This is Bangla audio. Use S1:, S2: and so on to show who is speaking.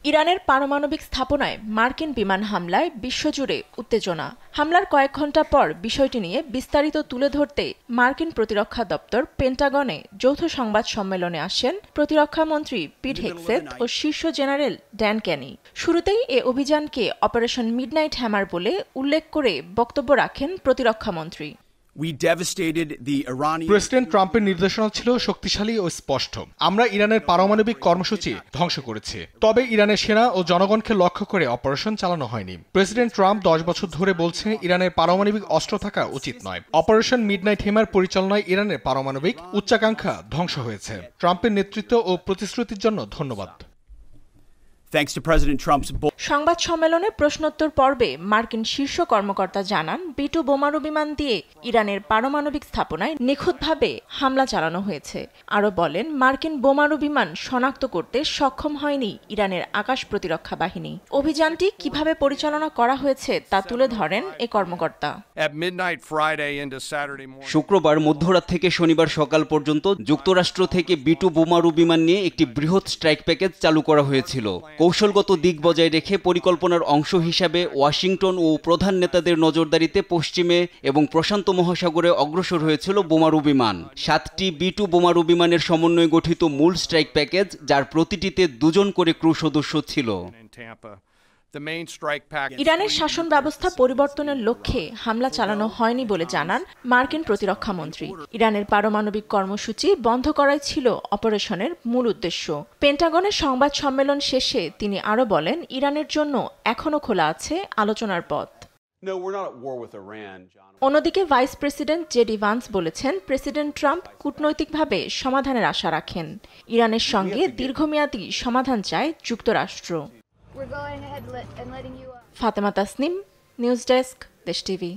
S1: ইরানের পারমাণবিক স্থাপনায় মার্কিন বিমান হামলায় বিশ্বজুড়ে উত্তেজনা। হামলার কয়েক ঘণ্টা পর বিষয়টি নিয়ে বিস্তারিত তুলে ধরতে মার্কিন প্রতিরক্ষা দপ্তর পেন্টাগনে যৌথ সংবাদ সম্মেলনে আসেন প্রতিরক্ষামন্ত্রী পিট হেগসেথ ও শীর্ষ জেনারেল ড্যান ক্যানি। শুরুতেই এ অভিযানকে অপারেশন মিডনাইট হ্যামার বলে উল্লেখ করে বক্তব্য রাখেন প্রতিরক্ষামন্ত্রী।
S2: প্রেসিডেন্ট ট্রাম্পের নির্দেশনা ছিল শক্তিশালী ও স্পষ্ট। আমরা ইরানের পারমাণবিক কর্মসূচি ধ্বংস করেছি, তবে ইরানের সেনা ও জনগণকে লক্ষ্য করে অপারেশন চালানো হয়নি। প্রেসিডেন্ট ট্রাম্প 10 বছর ধরে বলছে ইরানের পারমাণবিক অস্ত্র থাকা উচিত নয়। অপারেশন মিডনাইট হ্যামার পরিচালনায় ইরানের পারমাণবিক উচ্চাকাঙ্ক্ষা ধ্বংস হয়েছে। ট্রাম্পের নেতৃত্ব ও প্রতিশ্রুতির জন্য ধন্যবাদ।
S1: সংবাদ সম্মেলনে প্রশ্নোত্তর পর্বে মার্কিন শীর্ষ কর্মকর্তা জানান, B-2 বোমারু বিমান দিয়ে ইরানের পারমাণবিক স্থাপনায় নিখুঁতভাবে হামলা চালানো হয়েছে। আরও বলেন, মার্কিন বোমারু বিমান শনাক্ত করতে সক্ষম হয়নি ইরানের আকাশ প্রতিরক্ষা বাহিনী। অভিযানটি কিভাবে পরিচালনা করা হয়েছে তা তুলে ধরেন এ কর্মকর্তা।
S3: শুক্রবার মধ্যরাত থেকে শনিবার সকাল পর্যন্ত যুক্তরাষ্ট্র থেকে B-2 বোমারু বিমান নিয়ে একটি বৃহৎ স্ট্রাইক প্যাকেজ চালু করা হয়েছিল। কৌশলগত দিক বজায় রেখে পরিকল্পনার অংশ হিসাবে ওয়াশিংটন ও প্রধান নেতাদের নজরদারিতে পশ্চিমে এবং প্রশান্ত মহাসাগরে অগ্রসর হয়েছিল বোমারু বিমান। 7টি B-2 বোমারু বিমানের সমন্বয়ে গঠিত মূল স্ট্রাইক প্যাকেজ, যার প্রতিটিতে 2 জন করে ক্রু সদস্য ছিল।
S1: ইরানের শাসন ব্যবস্থা পরিবর্তনের লক্ষ্যে হামলা চালানো হয়নি বলে জানান মার্কিন প্রতিরক্ষামন্ত্রী। ইরানের পারমাণবিক কর্মসূচি বন্ধ করাই ছিল অপারেশনের মূল উদ্দেশ্য। পেন্টাগনের সংবাদ সম্মেলন শেষে তিনি আরও বলেন, ইরানের জন্য এখনও খোলা আছে আলোচনার পথ। অন্যদিকে ভাইস প্রেসিডেন্ট জেডি ভান্স বলেছেন, প্রেসিডেন্ট ট্রাম্প কূটনৈতিকভাবে সমাধানের আশা রাখেন। ইরানের সঙ্গে দীর্ঘমেয়াদী সমাধান চায় যুক্তরাষ্ট্র। ফাতেমা তাসনিম, নিউজ ডেস্ক, দেশ টিভি।